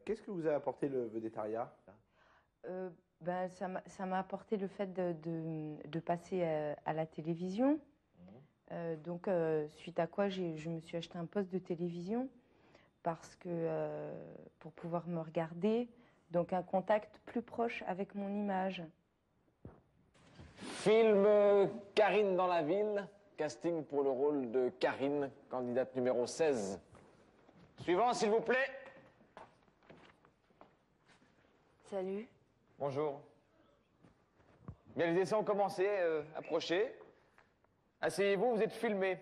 Qu'est-ce que vous a apporté le végétariat? Ben, ça m'a apporté le fait de passer à la télévision. Donc, suite à quoi je me suis acheté un poste de télévision parce que pour pouvoir me regarder, donc un contact plus proche avec mon image. Film Karine dans la ville, casting pour le rôle de Karine, candidate numéro 16. Suivant, s'il vous plaît. Salut. Bonjour. Bien, les essais ont commencé, approchez. Asseyez-vous, vous êtes filmé.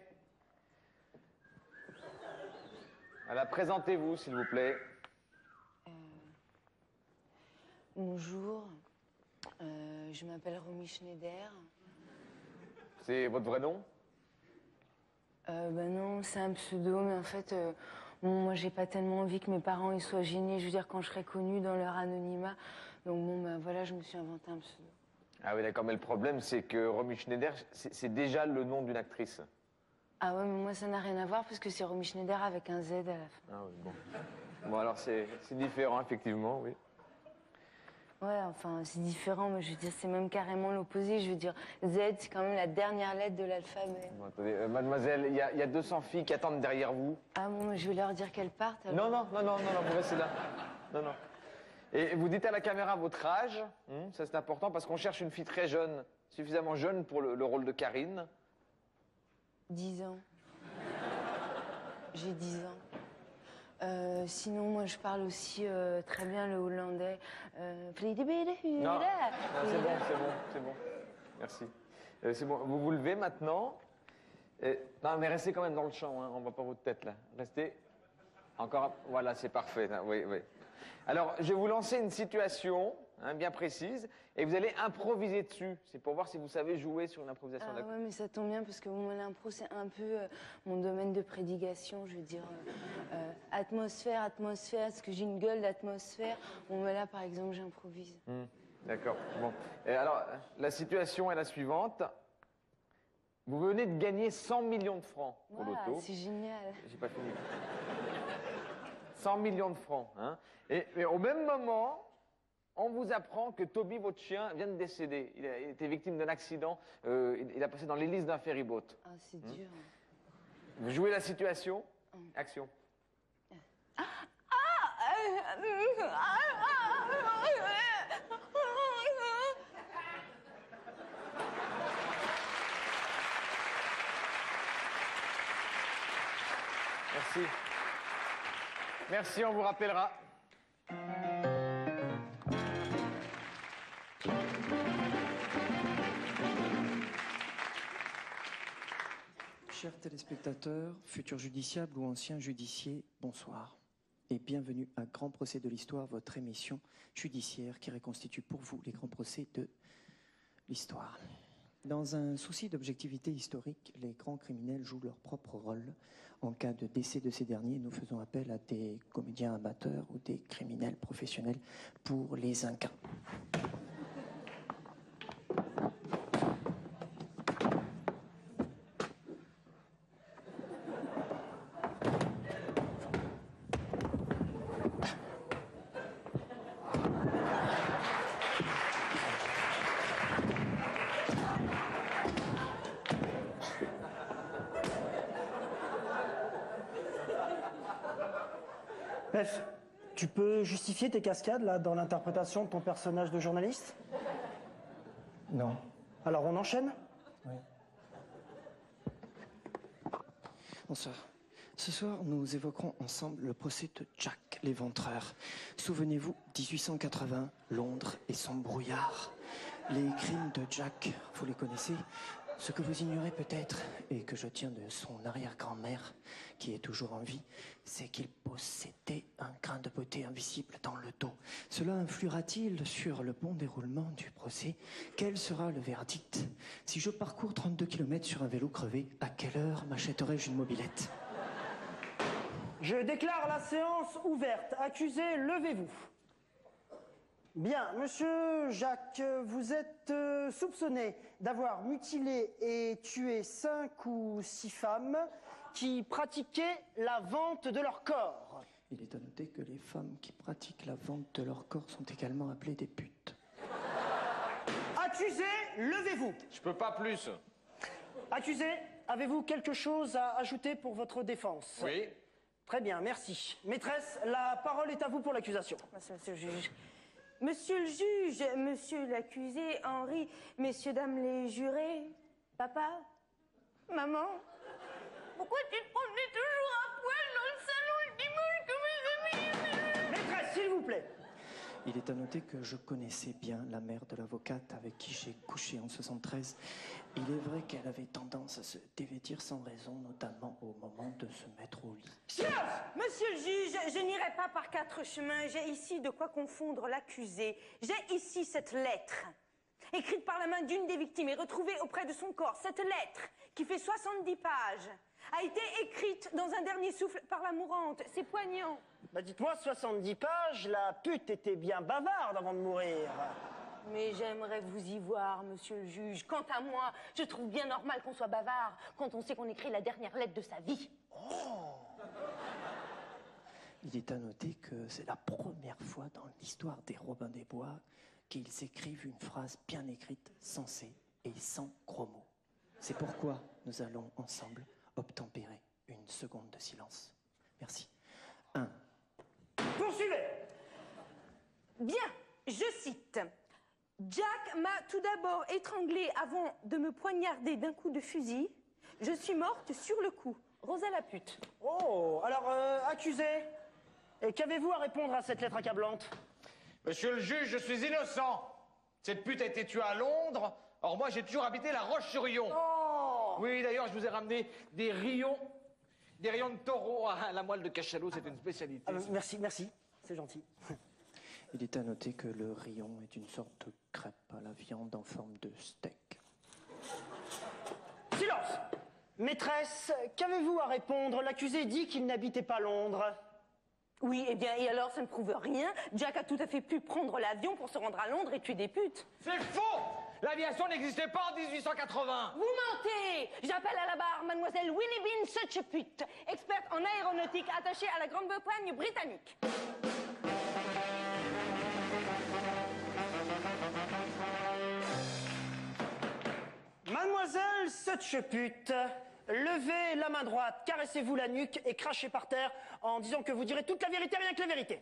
Voilà, présentez-vous, s'il vous plaît. Bonjour, je m'appelle Romy Schneider. C'est votre vrai nom? Ben non, c'est un pseudo, mais en fait, bon, moi j'ai pas tellement envie que mes parents ils soient gênés, je veux dire, quand je serai connue dans leur anonymat. Donc bon, ben voilà, je me suis inventé un pseudo. Ah oui, d'accord, mais le problème, c'est que Romy Schneider, c'est déjà le nom d'une actrice. Ah ouais, mais moi ça n'a rien à voir parce que c'est Romy Schneider avec un Z à la fin. Ah oui, bon. Bon, alors c'est différent, effectivement, oui. Ouais, enfin, c'est différent, mais je veux dire, c'est même carrément l'opposé. Je veux dire, Z, c'est quand même la dernière lettre de l'alphabet. Bon, attendez, mademoiselle, il y a 200 filles qui attendent derrière vous. Ah bon, mais je vais leur dire qu'elles partent. Alors. Non, vous restez là. Non. Et vous dites à la caméra votre âge, ça c'est important parce qu'on cherche une fille très jeune, suffisamment jeune pour le rôle de Karine. 10 ans. J'ai 10 ans. Sinon, moi, je parle aussi très bien le hollandais. Non, c'est bon. Merci. C'est bon, vous vous levez maintenant. Non, mais restez quand même dans le champ, hein. On voit pas votre tête là. Restez. Encore, voilà, c'est parfait. Oui. Alors, je vais vous lancer une situation bien précise et vous allez improviser dessus. C'est pour voir si vous savez jouer sur une improvisation. Ah ouais, mais ça tombe bien parce que moi, l'impro, c'est un peu mon domaine de prédication. Je veux dire, atmosphère, parce que j'ai une gueule d'atmosphère. Bon, mais là, par exemple, j'improvise. D'accord. Bon. Alors, la situation est la suivante. Vous venez de gagner 100 millions de francs au loto. C'est génial. J'ai pas fini. 100 millions de francs. Hein. Et au même moment, on vous apprend que Toby, votre chien, vient de décéder. Il a été victime d'un accident. Il a passé dans l'hélice d'un ferryboat. Ah, c'est dur. Vous jouez la situation. Action. Merci. Merci, on vous rappellera. Chers téléspectateurs, futurs justiciables ou anciens justiciers, bonsoir. Et bienvenue à Grand Procès de l'Histoire, votre émission judiciaire qui reconstitue pour vous les grands procès de l'histoire. Dans un souci d'objectivité historique, les grands criminels jouent leur propre rôle. En cas de décès de ces derniers, nous faisons appel à des comédiens amateurs ou des criminels professionnels pour les incarner. Bref, tu peux justifier tes cascades, là, dans l'interprétation de ton personnage de journaliste? Non. Alors, on enchaîne? Oui. Bonsoir. Ce soir, nous évoquerons ensemble le procès de Jack l'Éventreur. Souvenez-vous, 1880, Londres et son brouillard. Les crimes de Jack, vous les connaissez? Ce que vous ignorez peut-être, et que je tiens de son arrière-grand-mère, qui est toujours en vie, c'est qu'il possédait un grain de beauté invisible dans le dos. Cela influera-t-il sur le bon déroulement du procès? Quel sera le verdict? Si je parcours 32 km sur un vélo crevé, à quelle heure m'achèterai-je une mobilette? Je déclare la séance ouverte. Accusé, levez-vous. Bien, monsieur Jacques, vous êtes soupçonné d'avoir mutilé et tué 5 ou 6 femmes qui pratiquaient la vente de leur corps. Il est à noter que les femmes qui pratiquent la vente de leur corps sont également appelées des putes. Accusé, levez-vous. Je peux pas plus. Accusé, avez-vous quelque chose à ajouter pour votre défense? Oui. Très bien, merci. Maîtresse, la parole est à vous pour l'accusation. Monsieur le juge. Monsieur le juge, monsieur l'accusé, Henri, messieurs, dames les jurés, papa, maman, pourquoi tu te promenais toujours à poil dans le salon le dimanche comme mes amis? Maîtresse, s'il vous plaît. Il est à noter que je connaissais bien la mère de l'avocate avec qui j'ai couché en 73. Il est vrai qu'elle avait tendance à se dévêtir sans raison, notamment au moment de se mettre au lit. Silence! Monsieur le juge, je n'irai pas par quatre chemins. J'ai ici de quoi confondre l'accusé. J'ai ici cette lettre, écrite par la main d'une des victimes et retrouvée auprès de son corps. Cette lettre, qui fait 70 pages, a été écrite dans un dernier souffle par la mourante. C'est poignant. Bah dites-moi, 70 pages, la pute était bien bavarde avant de mourir. Mais j'aimerais vous y voir, monsieur le juge. Quant à moi, je trouve bien normal qu'on soit bavard quand on sait qu'on écrit la dernière lettre de sa vie. Il est à noter que c'est la première fois dans l'histoire des Robins des Bois qu'ils écrivent une phrase bien écrite, sensée et sans gros mots. C'est pourquoi nous allons ensemble obtempérer une seconde de silence. Merci. 1. Poursuivez! Bien, je cite. Jack m'a tout d'abord étranglée avant de me poignarder d'un coup de fusil. Je suis morte sur le coup. Rosa la pute. Oh, alors, accusé, et qu'avez-vous à répondre à cette lettre accablante? Monsieur le juge, je suis innocent. Cette pute a été tuée à Londres. Or, moi, j'ai toujours habité la Roche-sur-Yon. Oh! Oui, d'ailleurs, je vous ai ramené des rayons de taureau à la moelle de cachalot. C'est une spécialité. Ah, merci, merci, c'est gentil. Il est à noter que le rayon est une sorte de crêpe à la viande en forme de steak. Silence! Maîtresse, qu'avez-vous à répondre? L'accusé dit qu'il n'habitait pas Londres. Oui, eh bien, et alors, ça ne prouve rien. Jack a tout à fait pu prendre l'avion pour se rendre à Londres et tuer des putes. C'est faux! L'aviation n'existait pas en 1880. Vous mentez! J'appelle à la barre mademoiselle Winnie Bean Sucheput, experte en aéronautique attachée à la Grande-Bretagne britannique. Mademoiselle Sucheput, levez la main droite, caressez-vous la nuque et crachez par terre en disant que vous direz toute la vérité, rien que la vérité.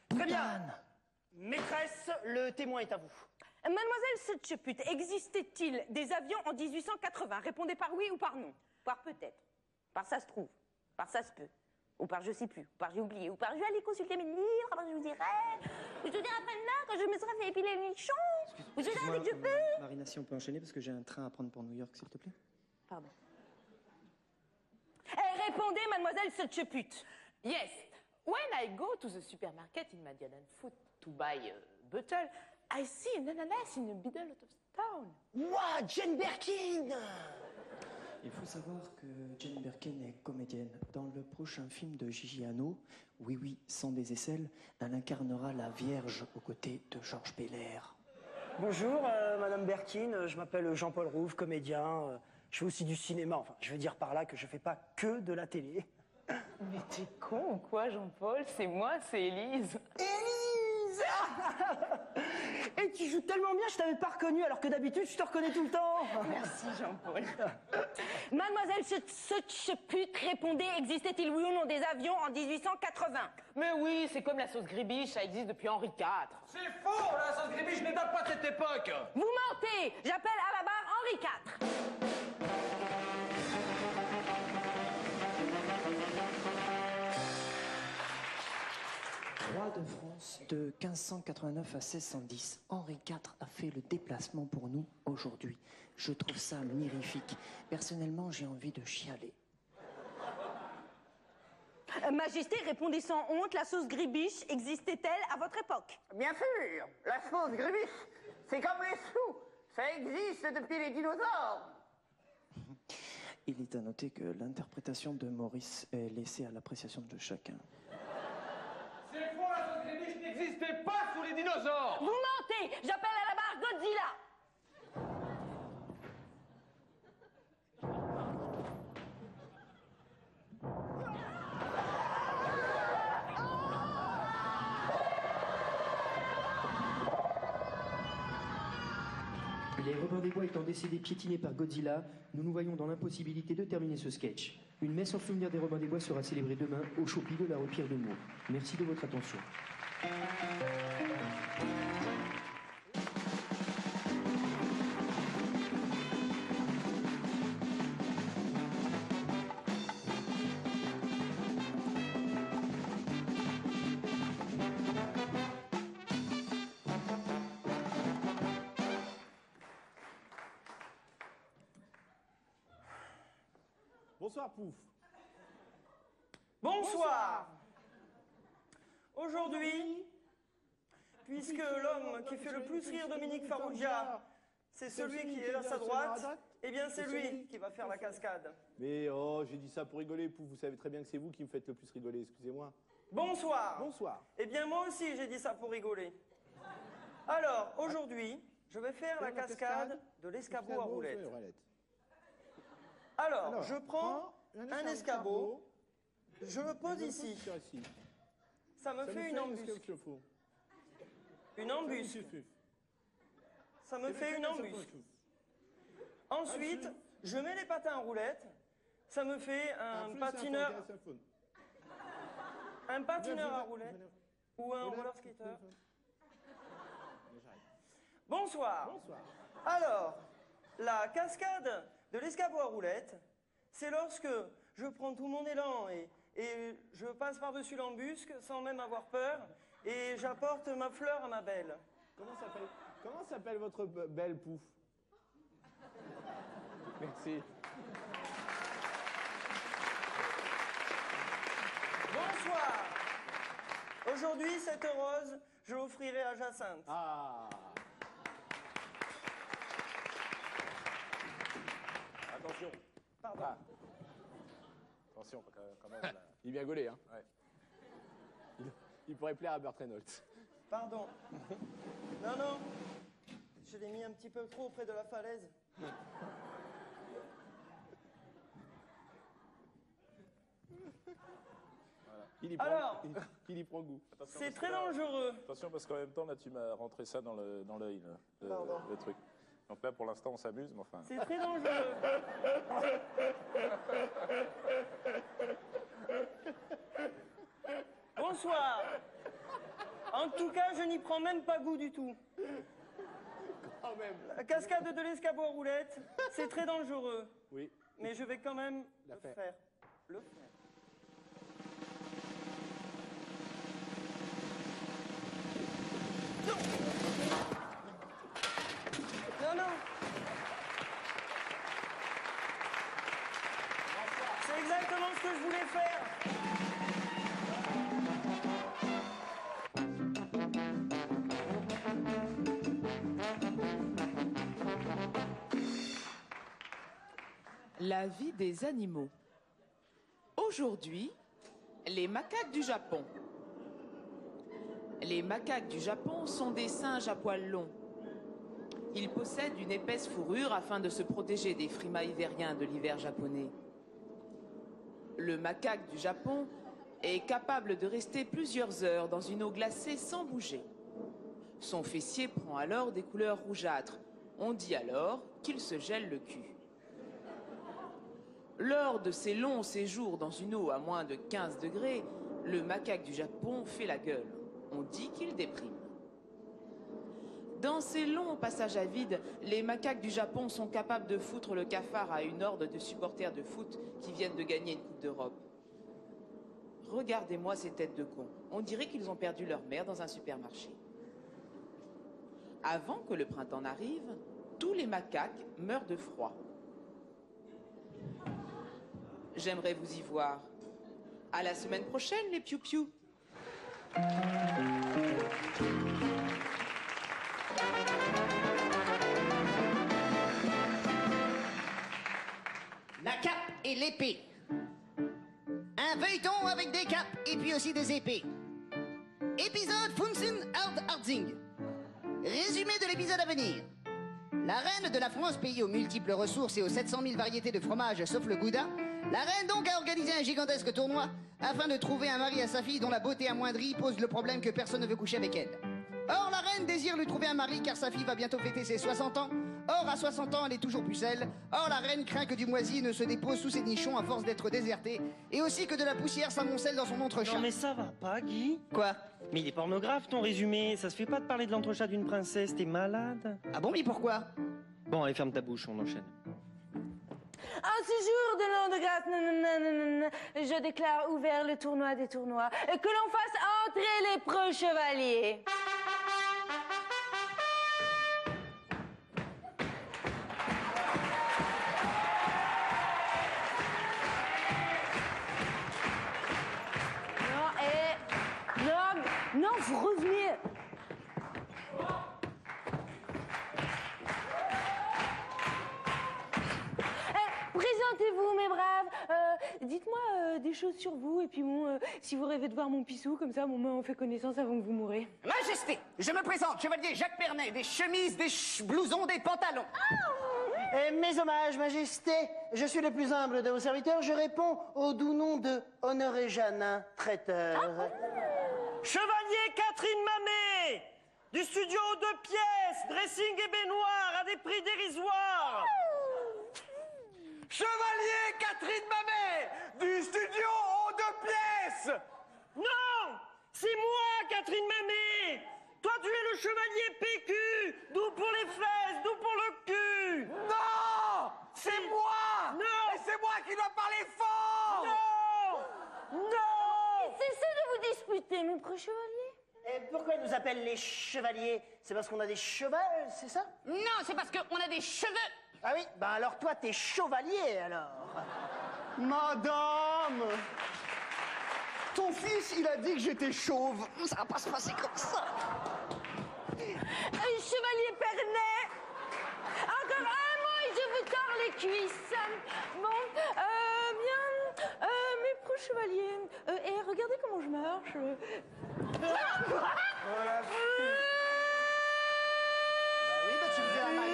Très bien. Maîtresse, le témoin est à vous. Mademoiselle Sucheput, existait-il des avions en 1880? Répondez par oui ou par non. Par peut-être. Par ça se trouve. Par ça se peut. Ou par je sais plus. Ou par j'ai oublié. Ou par je vais aller consulter mes livres. Après je vous dirai. Je vous dirai après-demain quand je me serai fait épiler le nichon. Vous dirai dès que je peux. Marina, si on peut enchaîner parce que j'ai un train à prendre pour New York, s'il te plaît. Pardon. Répondez, mademoiselle Sucheput. Yes. When I go to the supermarket in Madialan Food to buy a bottle, I see an ananas in the middle of town. Ouah, Jane Birkin! Il faut savoir que Jane Birkin est comédienne. Dans le prochain film de Gigi Hano, Oui, oui, sans des aisselles, elle incarnera la Vierge aux côtés de Georges Belair. Bonjour, Madame Birkin, je m'appelle Jean-Paul Rouve, comédien. Je fais aussi du cinéma, enfin, je veux dire par là que je fais pas que de la télé. Mais t'es con ou quoi, Jean-Paul? C'est moi, c'est Élise. Élise! Et tu joues tellement bien, je t'avais pas reconnu, alors que d'habitude, je te reconnais tout le temps. Merci, Jean-Paul. Mademoiselle Sucheput, répondez, existait-il oui ou non des avions en 1880? Mais oui, c'est comme la sauce gribiche, ça existe depuis Henri IV. C'est faux! La sauce gribiche ne date pas de cette époque. Vous mentez! J'appelle à la barre Henri IV. Roi de France de 1589 à 1610, Henri IV a fait le déplacement pour nous aujourd'hui. Je trouve ça mirifique. Personnellement, j'ai envie de chialer. Majesté, répondez sans honte, la sauce gribiche existait-elle à votre époque? Bien sûr, la sauce gribiche, c'est comme les sous, ça existe depuis les dinosaures. Il est à noter que l'interprétation de Maurice est laissée à l'appréciation de chacun. C'est faux, la sauce gribiche n'existait pas sous les dinosaures. Vous mentez! J'appelle à la barre Godzilla! Les Robins des Bois étant décédés piétinés par Godzilla, nous nous voyons dans l'impossibilité de terminer ce sketch. Une messe en souvenir des Robins des Bois sera célébrée demain au Chopi de la rue Pierre de Mour. Merci de votre attention. Bonsoir, Pouf. Bonsoir. Aujourd'hui, puisque l'homme qui fait le plus rire Dominique Farrugia, c'est celui qui est à sa droite, eh bien c'est lui qui va faire la cascade. Mais oh, j'ai dit ça pour rigoler, Pouf. Vous savez très bien que c'est vous qui me faites le plus rigoler, excusez-moi. Bonsoir. Bonsoir. Eh bien moi aussi j'ai dit ça pour rigoler. Alors, aujourd'hui, je vais faire la cascade de l'escabeau à roulette. Alors, je prends un escabeau, je le pose ici. Ça me fait une embusque. Une embusque. Ça me fait une embusque. Ensuite, je mets les patins en roulette. Ça me fait un patineur. Un patineur à roulette ou un roller skater. Bonsoir. Bonsoir. Alors, la cascade de l'escabeau à roulette, c'est lorsque je prends tout mon élan et je passe par-dessus l'embusque sans même avoir peur et j'apporte ma fleur à ma belle. Comment s'appelle votre belle, Pouf? Merci. Bonsoir. Aujourd'hui, cette rose, je l'offrirai à Jacinthe. Ah. Attention. Pardon. Ah. Attention, quand même. Là. Il est bien gaulé, hein. Ouais. Il pourrait plaire à Burt Reynolds. Pardon. Non, non. Je l'ai mis un petit peu trop près de la falaise. Alors, il y prend goût. c'est très dangereux. Attention, parce qu'en même temps, là, tu m'as rentré ça dans l'œil, le truc. Donc là, pour l'instant, on s'amuse, mais enfin... C'est très dangereux. Bonsoir. En tout cas, je n'y prends même pas goût du tout. Quand même. La cascade de l'escabeau à roulette, c'est très dangereux. Oui. Mais je vais quand même La le faire. faire. Le faire. Non. Non, non. C'est exactement ce que je voulais faire. La vie des animaux. Aujourd'hui, les macaques du Japon. Les macaques du Japon sont des singes à poils longs. Ils possèdent une épaisse fourrure afin de se protéger des frimas hivériens de l'hiver japonais. Le macaque du Japon est capable de rester plusieurs heures dans une eau glacée sans bouger. Son fessier prend alors des couleurs rougeâtres. On dit alors qu'il se gèle le cul. Lors de ses longs séjours dans une eau à moins de 15 degrés, le macaque du Japon fait la gueule. On dit qu'il déprime. Dans ces longs passages à vide, les macaques du Japon sont capables de foutre le cafard à une horde de supporters de foot qui viennent de gagner une Coupe d'Europe. Regardez-moi ces têtes de cons. On dirait qu'ils ont perdu leur mère dans un supermarché. Avant que le printemps n'arrive, tous les macaques meurent de froid. J'aimerais vous y voir. À la semaine prochaine, les piou-piou. La cape et l'épée. Un feuilleton avec des capes et puis aussi des épées. Épisode Funsun Harding. Résumé de l'épisode à venir. La reine de la France, pays aux multiples ressources et aux 700 000 variétés de fromages sauf le gouda, la reine donc a organisé un gigantesque tournoi afin de trouver un mari à sa fille dont la beauté amoindrie pose le problème que personne ne veut coucher avec elle. Or, la reine désire lui trouver un mari car sa fille va bientôt fêter ses 60 ans, Or, à 60 ans, elle est toujours pucelle. Or, la reine craint que du moisi ne se dépose sous ses nichons à force d'être désertée. Et aussi que de la poussière s'amoncelle dans son entrechat. Non mais ça va pas, Guy. Quoi? Mais il est pornographe ton résumé. Ça se fait pas de parler de l'entrechat d'une princesse. T'es malade. Ah bon, mais pourquoi? Bon, allez, ferme ta bouche, on enchaîne. En ce jour de l'an de grâce, nanana, je déclare ouvert le tournoi des tournois. Et que l'on fasse entrer les preux chevaliers. Non, vous revenez. Présentez-vous, mes braves. Dites-moi des choses sur vous. Et puis bon, si vous rêvez de voir mon pissou, comme ça, on fait connaissance avant que vous mourrez. Majesté, je me présente, chevalier Jacques Pernet, des chemises, des blousons, des pantalons. Mes hommages, Majesté. Je suis le plus humble de vos serviteurs. Je réponds au doux nom de Honoré Janin, traiteur. Chevalier Catherine Mamet, du studio 2 pièces, dressing et baignoire à des prix dérisoires. Chevalier Catherine Mamet, du studio aux 2 pièces. Non, c'est moi, Catherine Mamet. Toi, tu es le chevalier PQ, doux pour les fesses, doux pour le cul. Non, c'est moi. Non. Et c'est moi qui dois parler fort. Non. Non. Cessez de vous disputer, mes preux chevaliers. Et pourquoi ils nous appellent les chevaliers? C'est parce qu'on a des chevaux, c'est ça? Non, c'est parce qu'on a des cheveux. Ah oui? Ben alors toi, t'es chevalier, alors. Madame, ton fils, il a dit que j'étais chauve. Ça va pas se passer comme ça. Chevalier Pernet, encore un mot et je vous tords les cuisses. Bon, bien, mes preux chevaliers, et regardez comment je marche. Voilà. Oui, bah tu me fais un mal.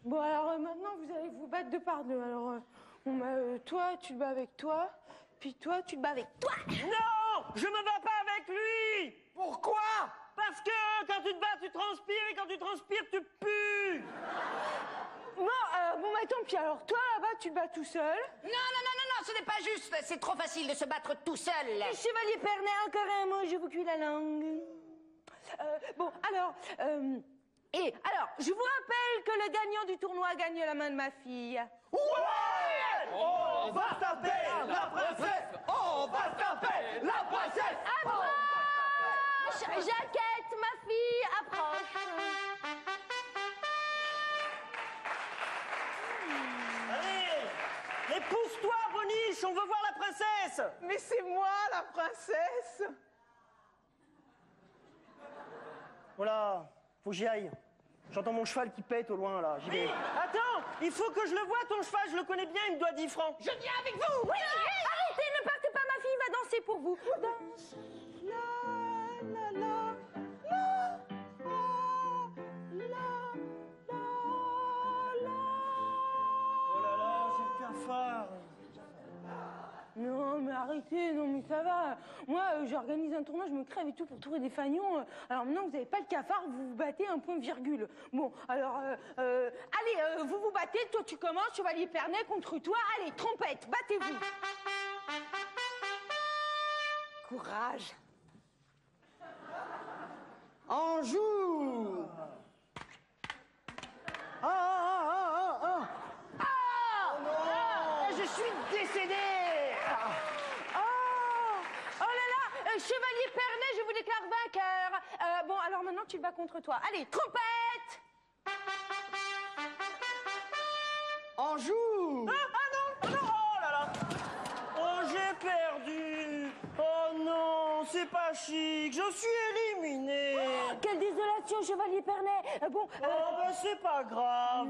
Bon, alors maintenant, vous allez vous battre deux par deux. Alors, toi, tu te bats avec toi, puis toi, tu te bats avec toi. Non, je me bats pas avec lui. Pourquoi? Parce que quand tu te bats, tu transpires, et quand tu transpires, tu pues. Bon, bah tant pis. Alors, toi, là-bas, tu te bats tout seul. Non, ce n'est pas juste. C'est trop facile de se battre tout seul. Chevalier Pernet, encore un mot, je vous cuis la langue. Bon, alors, je vous rappelle que le gagnant du tournoi gagne la main de ma fille. Ouais! On va taper la princesse! On va taper la princesse! Approche! Jaquette, ma fille, approche! Allez, pousse-toi, Boniche, on veut voir la princesse. Mais c'est moi, la princesse. Voilà, faut que j'y aille. J'entends mon cheval qui pète au loin, là. J'y vais. Attends, il faut que je le voie, ton cheval, je le connais bien, il me doit 10 francs. Je viens avec vous. Oui, arrêtez, ne partez pas, ma fille va danser pour vous. Danse. Oh là là, c'est le cafard. Non, mais arrêtez, non, mais ça va. Moi, j'organise un tournoi, je me crève et tout pour trouver des fagnons. Alors maintenant, vous n'avez pas le cafard, vous vous battez un point virgule. Bon, alors, allez, vous vous battez, toi tu commences, Chevalier Pernet contre toi. Allez, trompette, battez-vous. Courage. Anjou! Je suis décédé! Chevalier Pernet, je vous déclare vainqueur. Bon, alors maintenant, tu te bats contre toi. Allez, trompette! Anjou! Ah non, oh là là. Oh, j'ai perdu. Oh non, c'est pas chic, je suis éliminé. Oh, quelle désolation, Chevalier Pernet. Bon, oh, ben c'est pas grave.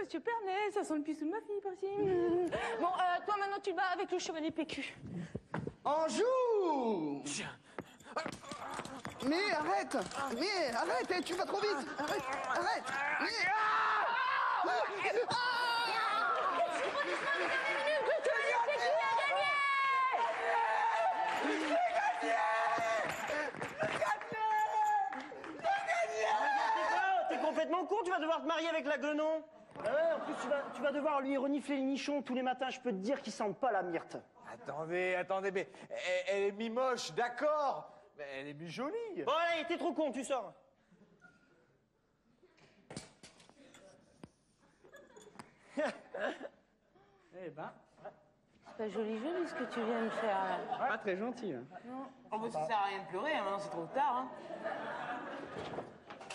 Monsieur Pernet, ça sent le pissou de ma fille, par-ci. Bon, toi maintenant, tu te bats avec le Chevalier PQ. Anjou! Mais arrête! Tu vas trop vite! Arrête! con, tu vas devoir te marier avec la guenon. Ouais, en plus, tu vas devoir lui renifler le nichon tous les matins. Je peux te dire qu'il sent pas la myrte. Attendez, mais elle est mi-moche, d'accord, mais elle est mi-jolie. Bon, allez, t'es trop con, tu sors. Eh ben... C'est pas joli ce que tu viens de faire, là. Pas très gentil. Hein. Non. Oh, bah, ça sert à rien de pleurer, hein, maintenant c'est trop tard. Hein.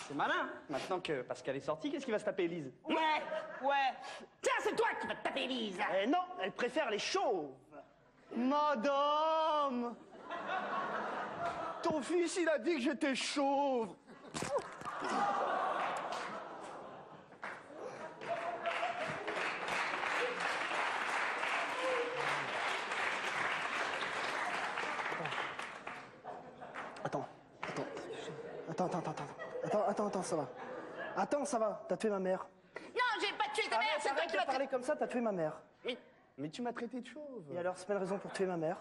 C'est malin. Hein. Maintenant que Pascal est sorti, qu'est-ce qu'il va se taper, Élise? Ouais. Tiens, c'est toi qui vas te taper, Élise. Eh non, elle préfère les chauves. Madame, ton fils, il a dit que j'étais chauve. Attends, ça va. Attends, ça va, t'as tué ma mère. Non, j'ai pas tué ta mère, c'est toi qui m'as parlé comme ça, t'as tué ma mère. Mais tu m'as traité de chauve. Et alors, c'est pas une raison pour tuer ma mère?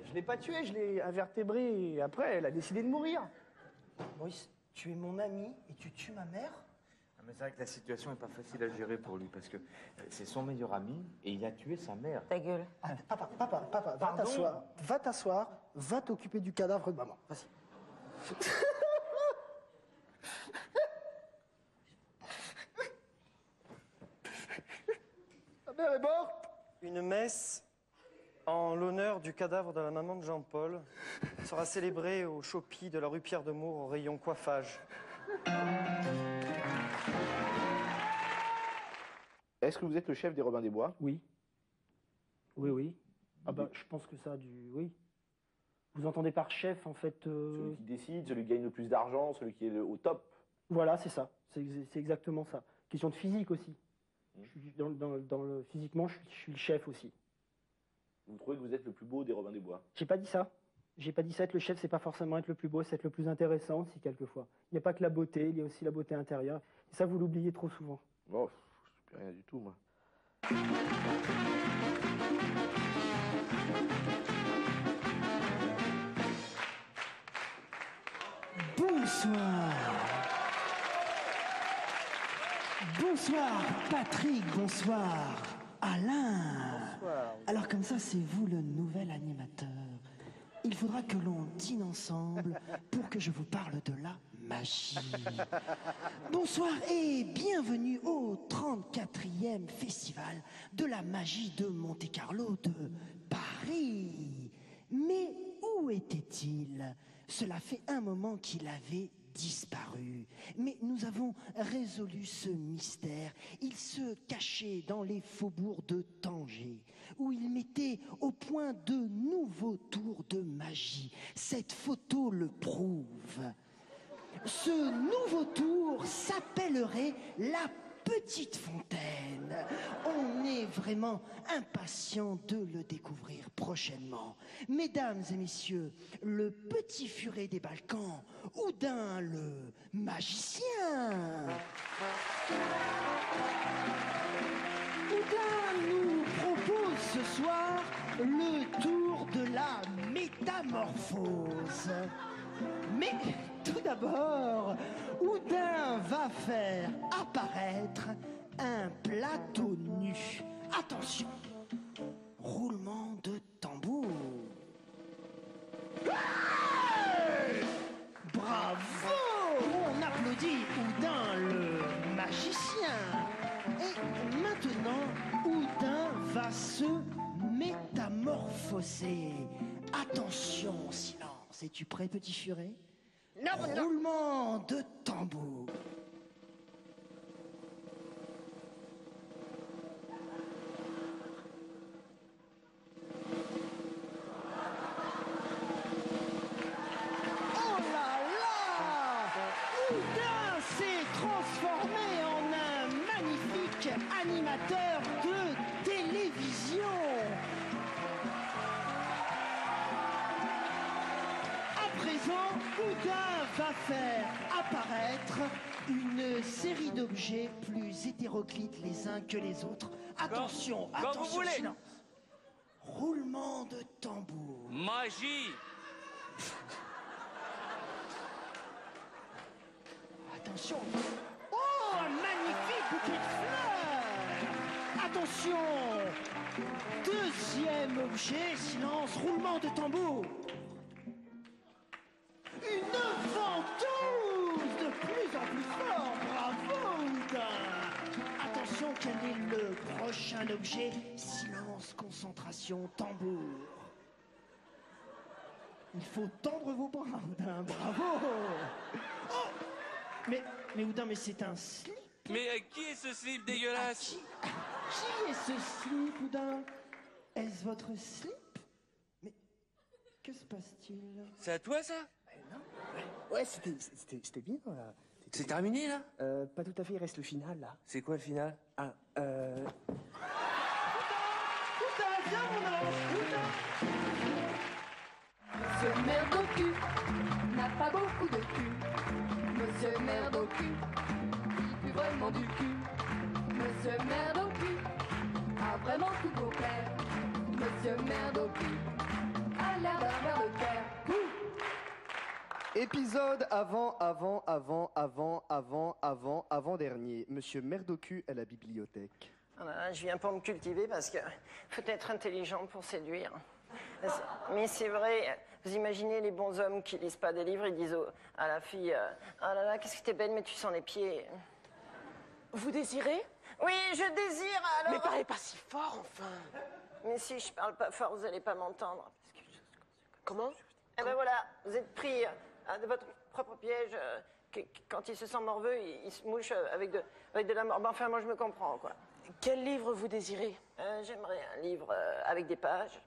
Je l'ai pas tuée, je l'ai invertébrée, et après, elle a décidé de mourir. Maurice, tu es mon ami et tu tues ma mère? Mais c'est vrai que la situation n'est pas facile à gérer pour lui, parce que c'est son meilleur ami, et il a tué sa mère. Ta gueule. Ah, papa, va t'asseoir, va t'occuper du cadavre de maman. Vas-y. Ta mère est morte. Une messe en l'honneur du cadavre de la maman de Jean-Paul sera célébrée au Chopi de la rue Pierre de Mour au rayon coiffage. Est-ce que vous êtes le chef des Robins des Bois? Oui. Oui. Ah bah, je pense que ça a du... Oui. Vous entendez par chef, en fait... Celui qui décide, celui qui gagne le plus d'argent, celui qui est au top. Voilà, c'est ça. C'est exactement ça. Question de physique aussi. Je suis physiquement, je suis le chef aussi. Vous trouvez que vous êtes le plus beau des Robins des Bois? J'ai pas dit ça. J'ai pas dit ça. Être le chef, c'est pas forcément être le plus beau, c'est être le plus intéressant aussi, quelquefois. Il n'y a pas que la beauté, il y a aussi la beauté intérieure. Et ça, vous l'oubliez trop souvent. Oh, je sais rien du tout, moi. Bonsoir. Bonsoir Patrick, bonsoir Alain. Bonsoir. Alors comme ça, c'est vous le nouvel animateur. Il faudra que l'on dîne ensemble pour que je vous parle de la magie. Bonsoir et bienvenue au 34e festival de la magie de Monte-Carlo de Paris. Mais où était-il? Cela fait un moment qu'il avait disparu. Mais nous avons résolu ce mystère. Il se cachait dans les faubourgs de Tanger, où il mettait au point de nouveaux tours de magie. Cette photo le prouve. Ce nouveau tour s'appellerait la Petite Fontaine. On est vraiment impatient de le découvrir prochainement. Mesdames et messieurs, le petit furet des Balkans, Oudin le magicien. Oudin nous propose ce soir le tour de la métamorphose. Mais tout d'abord, Oudin va faire apparaître un plateau nu. Attention, roulement de tambour. Hey! Bravo! On applaudit Oudin le magicien. Et maintenant, Oudin va se métamorphoser. Attention, silence. Es-tu prêt, petit furet? Non. Roulement de tambour. Oh là là! Oudin s'est transformé en un magnifique animateur de télévision. À présent, Oudin va faire apparaître une série d'objets plus hétéroclites les uns que les autres. Attention, Quand attention, vous voulez. silence. Roulement de tambour. Magie. Attention. Oh! bouquet de fleurs. Attention. Deuxième objet, silence, roulement de tambour. Une ventouse de plus en plus fort. Bravo, Houdin. Attention, quel est le prochain objet? Silence, concentration, tambour. Il faut tendre vos bras, Houdin. Bravo. Oh, mais Houdin, mais c'est un slip. Mais qui est ce slip dégueulasse? Qui est ce slip, Houdin? Est-ce votre slip? Mais que se passe-t-il? C'est à toi, ça? Non. Ouais, c'était bien, là. C'est terminé, là? Pas tout à fait, il reste le final, là. C'est quoi, le final? Ah, Houdin, viens, mon ange, Houdin. Monsieur merde au cul n'a pas beaucoup de cul. Monsieur merde au cul, il pue vraiment du cul. Monsieur merde au cul a vraiment tout pour plaire. Monsieur merde au cul a l'air d'un ver de terre. Épisode avant-dernier. Monsieur Merdocu à la bibliothèque. Ah là, je viens pour me cultiver parce que faut être intelligent pour séduire. Mais c'est vrai, vous imaginez les bons hommes qui lisent pas des livres, ils disent à la fille ah là là, qu'est-ce que t'es belle, mais tu sens les pieds. Vous désirez? Oui, je désire alors. Mais parlez pas si fort, enfin. Mais si je parle pas fort, vous allez pas m'entendre. Comment? Eh ben voilà, vous êtes pris de votre propre piège. Quand il se sent morveux, il se mouche avec de la mort. Ben, enfin, moi je me comprends, quoi. Quel livre vous désirez? J'aimerais un livre avec des pages.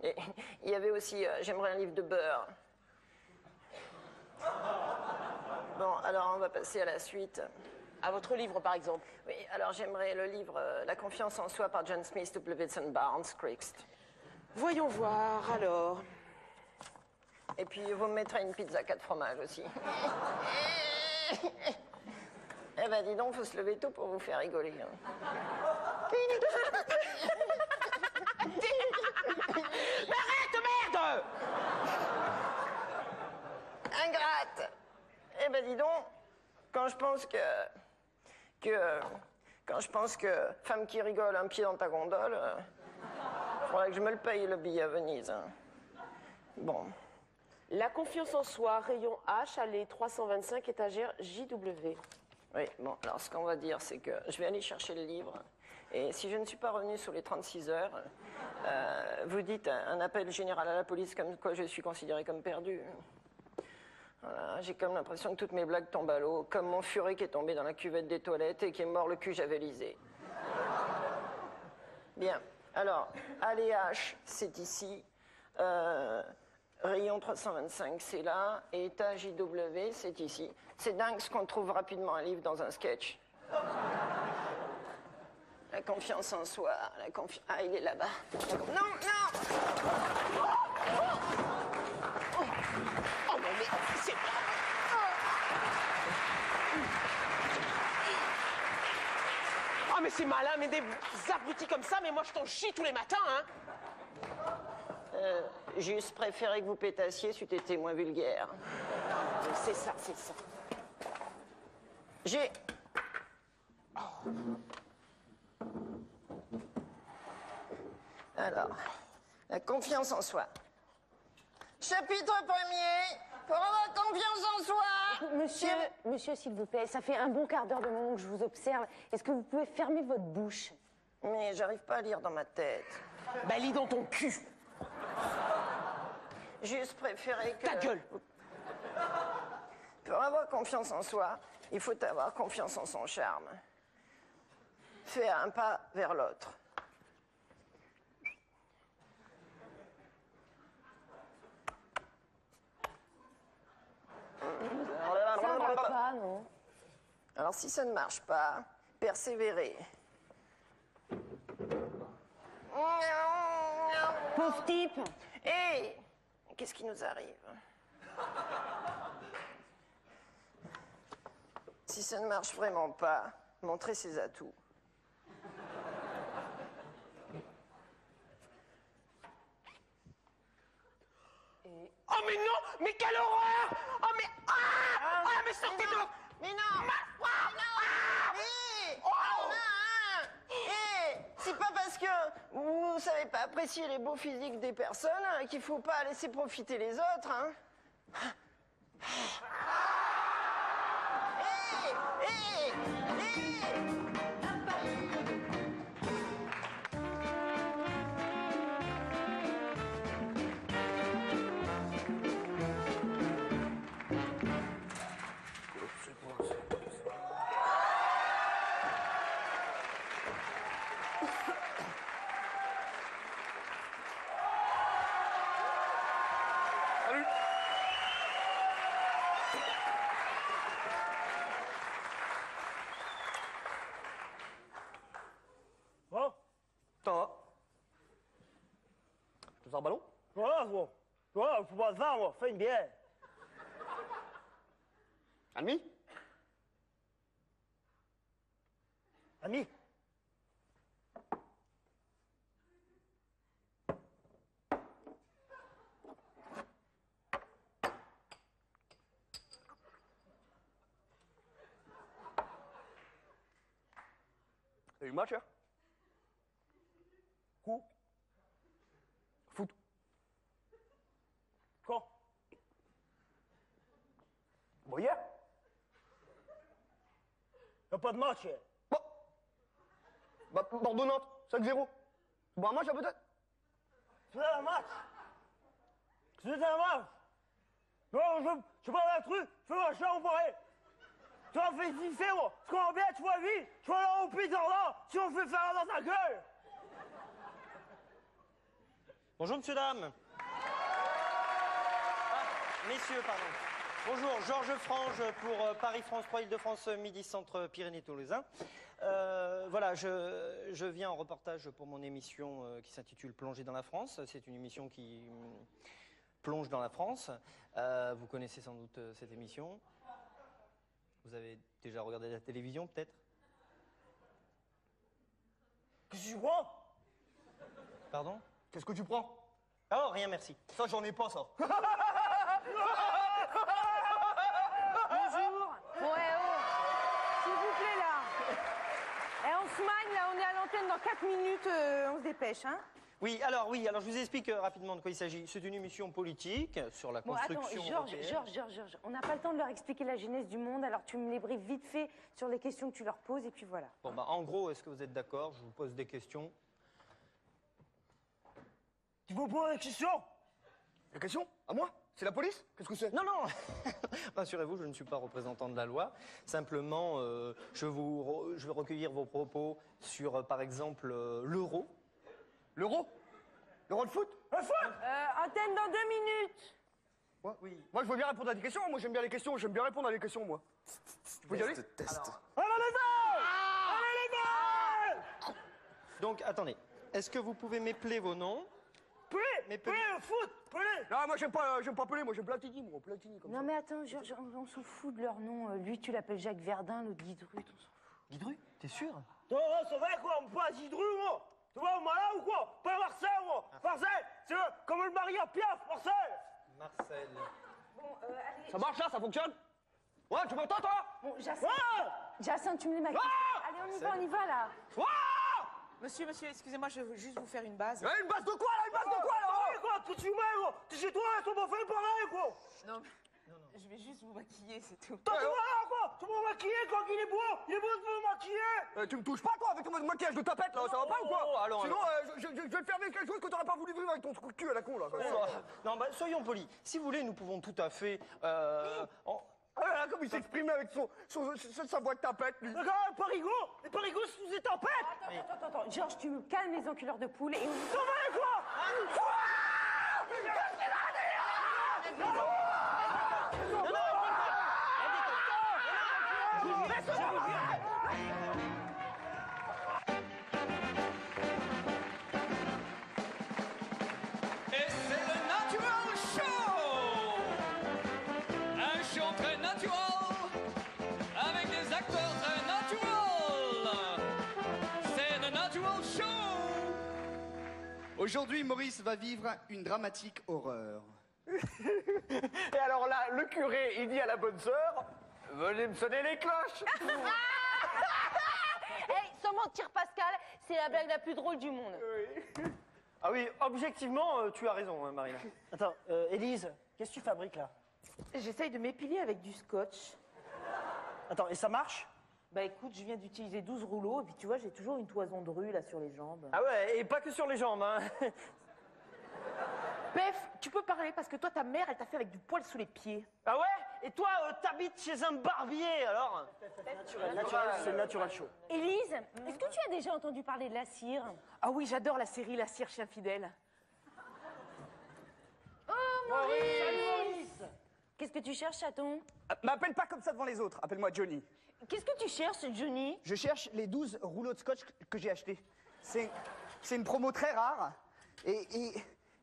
Et il y avait aussi, j'aimerais un livre de beurre. Bon, alors on va passer à la suite. À votre livre, par exemple? Oui, alors j'aimerais le livre La confiance en soi par John Smith de Wilson Barnes, Crixt. Voyons voir, alors. Et puis vous me mettrez une pizza 4 fromages aussi. Eh ben dis donc, faut se lever tôt pour vous faire rigoler. Mais arrête, merde! Ingrate! Eh ben dis donc, quand je pense que femme qui rigole, un pied dans ta gondole, faudrait que je me le paye le billet à Venise. Hein. Bon. La confiance en soi, rayon H, allée 325, étagère JW. Oui, bon, alors ce qu'on va dire, c'est que je vais aller chercher le livre. Et si je ne suis pas revenu sous les 36 heures, vous dites un appel général à la police comme quoi je suis considéré comme perdu. Voilà, j'ai comme l'impression que toutes mes blagues tombent à l'eau, comme mon furet qui est tombé dans la cuvette des toilettes et qui est mort le cul javelisé. Bien, alors, allée H, c'est ici. Rayon 325, c'est là. Et étage IW, c'est ici. C'est dingue ce qu'on trouve rapidement un livre dans un sketch. La confiance en soi, la confiance... Ah, il est là-bas. Non, non! Oh non, mais c'est pas... Oh, mais c'est malin, mais des abrutis comme ça, mais moi je t'en chie tous les matins, hein! Juste préféré que vous pétassiez si t'étais moins vulgaire. C'est ça, c'est ça. J'ai... Alors, la confiance en soi. Chapitre 1er, pour avoir confiance en soi. Monsieur, s'il vous plaît, ça fait un bon quart d'heure de moment que je vous observe. Est-ce que vous pouvez fermer votre bouche? Mais j'arrive pas à lire dans ma tête. Bah, lis dans ton cul. Juste préféré que... Ta gueule. Pour avoir confiance en soi, il faut avoir confiance en son charme. Faire un pas vers l'autre. Ça ne va pas, non? Alors si ça ne marche pas, persévérer. Pauvre type. Hé, qu'est-ce qui nous arrive? Si ça ne marche vraiment pas, montrez ses atouts. Oh mais non! Mais quelle horreur! Oh mais... Ah! Ah mais sortez de... Mais non! C'est pas parce que vous savez pas apprécier les beaux physiques des personnes qu'il faut pas laisser profiter les autres, hein? Tu sors un ballon? Voilà, gros. Voilà, faut pas ça, moi. Fais une bière. Ami? Ami? T'as eu match, hein? Coup? Foot. Quand? Bon, hier? Y'a pas de match, hein? Bah, Bordeaux-Nantes, 5-0. Bon, un match, là, peut-être? C'est un match? C'est un match? Non, je parle d'un truc, fais un chat en pareil. Tu vas faire siffler, moi. Ce qu'on va bien, tu vois vite. Tu vas aller au Peter là, si on fait faire dans ta gueule. Bonjour, monsieur, dame. Messieurs, pardon. Bonjour, Georges Frange pour Paris-France 3, Île-de-France, Midi-Centre, Pyrénées-Toulousain. Voilà, je viens en reportage pour mon émission qui s'intitule Plonger dans la France. C'est une émission qui plonge dans la France. Vous connaissez sans doute cette émission. Vous avez déjà regardé la télévision, peut-être? Qu'est-ce que tu prends? Pardon? Qu'est-ce que tu prends? Oh, rien, merci. Ça, j'en ai pas, ça. Bonjour. Bon, s'il vous plaît, là. Eh, on se magne, là, on est à l'antenne dans 4 minutes, on se dépêche, hein? Oui, alors je vous explique rapidement de quoi il s'agit. C'est une émission politique sur la Bon, construction attends, européenne. Georges, on n'a pas le temps de leur expliquer la genèse du monde, alors tu me les briefes vite fait sur les questions que tu leur poses, et puis voilà. Bon, bah, en gros, est-ce que vous êtes d'accord? Je vous pose des questions. Tu veux poser des questions? Des questions? À moi? C'est la police? Qu'est-ce que c'est? Non, non. Rassurez-vous, je ne suis pas représentant de la loi. Simplement, je vais recueillir vos propos sur, par exemple, l'euro. L'euro? L'euro de foot? Le foot? Antenne dans 2 minutes. Ouais. Oui. Moi, je veux bien répondre à des questions. Moi, j'aime bien les questions. J'aime bien répondre à des questions, moi. Tu peux y aller? Test. Allez, les balles! Allez, les balles! Donc, attendez. Est-ce que vous pouvez m'épeler vos noms? Pelé, le foot, Pelé. Non, moi, j'aime pas Pelé. Moi, j'aime Platini, moi. Platini, comme ça. Non mais attends, Georges, on s'en fout de leur nom. Lui, tu l'appelles Jacques Verdun, l'autre Guidru, on s'en fout. Guidru? T'es sûr? Non, ça va quoi, on pas Guidru, moi. Tu vois, malin ou quoi? Pas Marcel, moi. Marcel, c'est comme le mari à Piaf, Marcel. Marcel. Bon, allez. Ça marche, là? Ça fonctionne? Ouais, tu m'entends, toi? Bon, Jacinthe, tu me les maquilles. Allez, on y va, là. Monsieur, excusez-moi, je veux juste vous faire une base. Une base de quoi, là? Une base de quoi, là? Quoi, tout tu mets, gros. T'es chez toi, ils sont pas fait pareil, quoi. Non, je vais juste vous maquiller, c'est tout. Toi, tu vois, quoi? Tu m'as maquillé, quoi, qu'il est beau. Il est beau de me maquiller. Tu me touches pas, toi, avec ton maquillage de tapette, là? Ça va pas ou quoi? allons, Sinon, je vais te faire quelque chose que t'aurais pas voulu vivre avec ton trou de cul à la con, là. Non, bah, soyons polis. Si vous voulez, nous pouvons tout à fait... Ah, comme il s'exprimait avec sa voix de tapette, lui. Regarde, les parigots sous des tapettes. Attends, Georges, tu me calmes les enculeurs de poule et on... Ça va, quoi? Et c'est le Natural Show! Un show très natural, avec des acteurs très naturels. C'est le Natural Show! Aujourd'hui, Maurice va vivre une dramatique horreur. Et alors là, le curé, il dit à la bonne sœur, Venez me sonner les cloches. Hey, sans mentir, Pascal, c'est la blague la plus drôle du monde. Ah oui, objectivement, tu as raison, hein, Marina. Attends, Élise, qu'est-ce que tu fabriques là? J'essaye de m'épiler avec du scotch. Attends, et ça marche? Bah écoute, je viens d'utiliser 12 rouleaux, et puis tu vois, j'ai toujours une toison de rue là sur les jambes. Ah ouais, et pas que sur les jambes, hein. Pef, tu peux parler parce que toi, ta mère, elle t'a fait avec du poil sous les pieds. Ah ouais? Et toi, t'habites chez un barbier, alors? Naturel, c'est le natural show. Élise, est-ce que tu as déjà entendu parler de la cire? Ah oui, j'adore la série La cire chien fidèle. Oh, Maurice! Qu'est-ce que tu cherches, chaton? M'appelle pas comme ça devant les autres, appelle-moi Johnny. Qu'est-ce que tu cherches, Johnny? Je cherche les 12 rouleaux de scotch que j'ai achetés. C'est une promo très rare et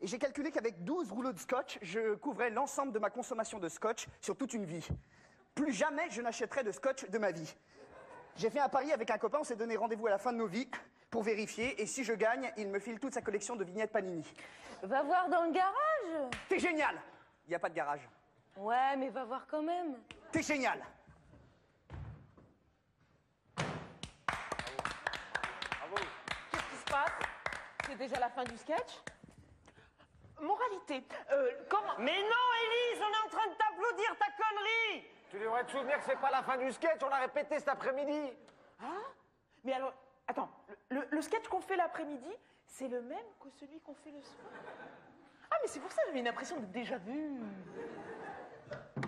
j'ai calculé qu'avec 12 rouleaux de scotch, je couvrais l'ensemble de ma consommation de scotch sur toute une vie. Plus jamais je n'achèterai de scotch de ma vie. J'ai fait un pari avec un copain, on s'est donné rendez-vous à la fin de nos vies pour vérifier et si je gagne, il me file toute sa collection de vignettes Panini. Va voir dans le garage. T'es génial! Il n'y a pas de garage. Ouais, mais va voir quand même. T'es génial! Qu'est-ce qui se passe? C'est déjà la fin du sketch? Moralité, Mais non, Élise, on est en train de t'applaudir ta connerie! Tu devrais te souvenir que c'est pas la fin du sketch, on l'a répété cet après-midi. Hein? Mais alors, attends, le sketch qu'on fait l'après-midi, c'est le même que celui qu'on fait le soir? Ah, mais c'est pour ça que j'avais une impression de déjà vu.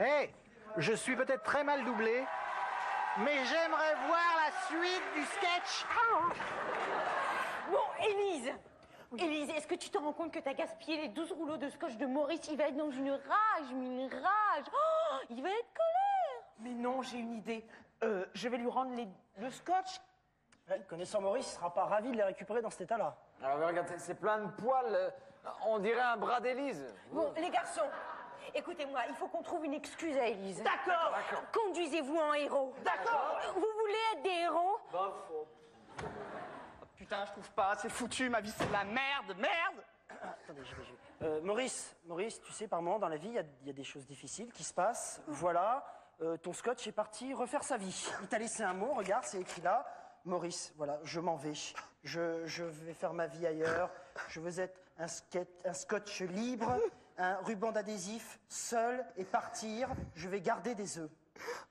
Hé, je suis peut-être très mal doublé, mais j'aimerais voir la suite du sketch. Bon, Élise, est-ce que tu te rends compte que t'as gaspillé les 12 rouleaux de scotch de Maurice? Il va être dans une rage, mais une rage. Oh, il va être colère. Mais non, j'ai une idée. Je vais lui rendre le scotch. Ouais, connaissant Maurice, il sera pas ravi de les récupérer dans cet état-là. Alors regarde, c'est plein de poils. On dirait un bras d'Élise. Bon, les garçons, écoutez-moi, il faut qu'on trouve une excuse à Élise. D'accord. Conduisez-vous en héros. D'accord. Vous voulez être des héros? Putain, je trouve pas, c'est foutu, ma vie c'est de la merde, merde! Attendez, j'y vais. Maurice, tu sais, par moment dans la vie, il y a des choses difficiles qui se passent. Voilà, ton scotch est parti refaire sa vie. Il t'a laissé un mot, regarde, c'est écrit là. Maurice, voilà, je m'en vais. Je vais faire ma vie ailleurs. Je veux être un scotch libre, un ruban d'adhésif, seul et partir. Je vais garder des œufs.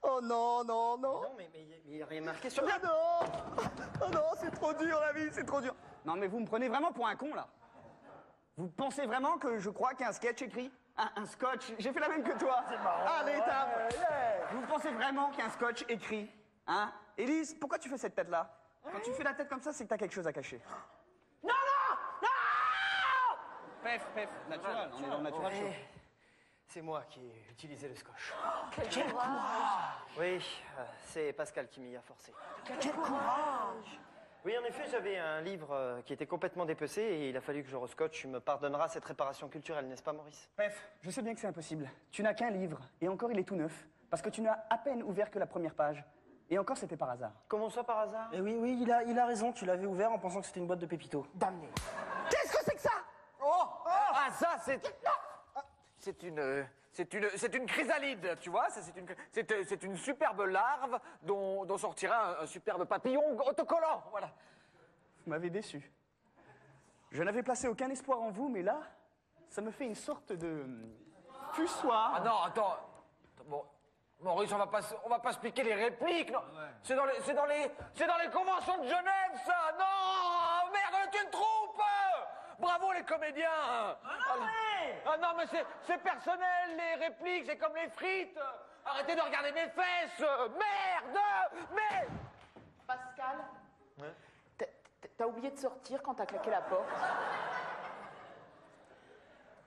Oh non, non, non! Non, mais il n'y a rien marqué sur Ah non! Oh non, c'est trop dur la vie, c'est trop dur! Non mais vous me prenez vraiment pour un con là? Vous pensez vraiment que je crois qu'il y a un sketch écrit? Un scotch? J'ai fait la même que toi! C'est marrant! Allez, tape! Vous pensez vraiment qu'il y a un scotch écrit? Hein? Élise, pourquoi tu fais cette tête-là? Quand tu fais la tête comme ça, c'est que t'as quelque chose à cacher. Non, non! Non! Pef, naturel, on est dans le natural show. C'est moi qui ai utilisé le scotch. Quel courage! Oui, c'est Pascal qui m'y a forcé. Quel courage! Oui, en effet, j'avais un livre qui était complètement dépecé et il a fallu que je rescotche. Tu me pardonneras cette réparation culturelle, n'est-ce pas, Maurice? Pef, je sais bien que c'est impossible. Tu n'as qu'un livre, et encore il est tout neuf, parce que tu n'as à peine ouvert que la première page. Et encore, c'était par hasard. Comment ça, par hasard? Eh oui, il a raison. Tu l'avais ouvert en pensant que c'était une boîte de Pépito. Damné. Qu'est-ce que c'est que ça? Ah, ça, c'est une chrysalide, tu vois. C'est une superbe larve dont sortira un superbe papillon autocollant. Voilà. Vous m'avez déçu. Je n'avais placé aucun espoir en vous, mais là, ça me fait une sorte de fussoir. Ah non, attends. Bon, Maurice, on va pas se piquer les répliques. Non. Ouais. C'est dans les conventions de Genève, ça. Non, merde, tu te trompes. Bravo les comédiens. Ah non, mais c'est personnel, les répliques, c'est comme les frites. Arrêtez de regarder mes fesses. Merde. Mais Pascal, t'as oublié de sortir quand t'as claqué la porte.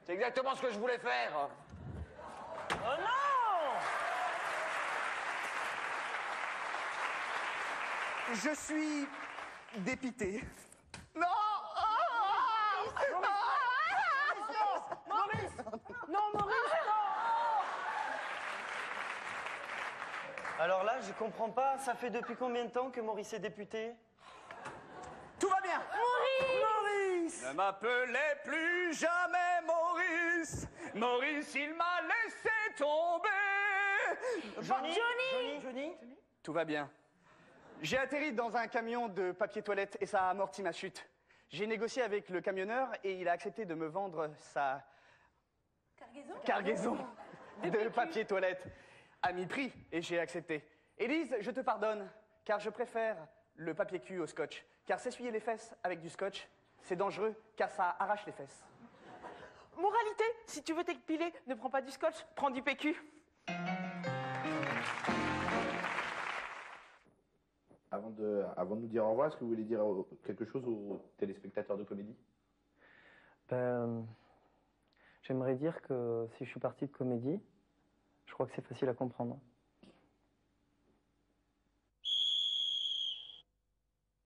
C'est exactement ce que je voulais faire. Oh non! Je suis dépité. Non! Maurice! Non, Maurice, non! Alors là, je comprends pas. Ça fait depuis combien de temps que Maurice est député? Tout va bien! Maurice! Ne m'appelez plus jamais Maurice. Maurice, il m'a laissé tomber. Johnny. Tout va bien. J'ai atterri dans un camion de papier toilette et ça a amorti ma chute. J'ai négocié avec le camionneur et il a accepté de me vendre sa cargaison de papier toilette à mi-prix et j'ai accepté. Élise, je te pardonne, car je préfère le papier cul au scotch. Car s'essuyer les fesses avec du scotch, c'est dangereux, car ça arrache les fesses. Moralité, si tu veux t'épiler, ne prends pas du scotch, prends du PQ. Avant de nous dire au revoir, est-ce que vous voulez dire quelque chose aux téléspectateurs de comédie? J'aimerais dire que si je suis parti de comédie, je crois que c'est facile à comprendre.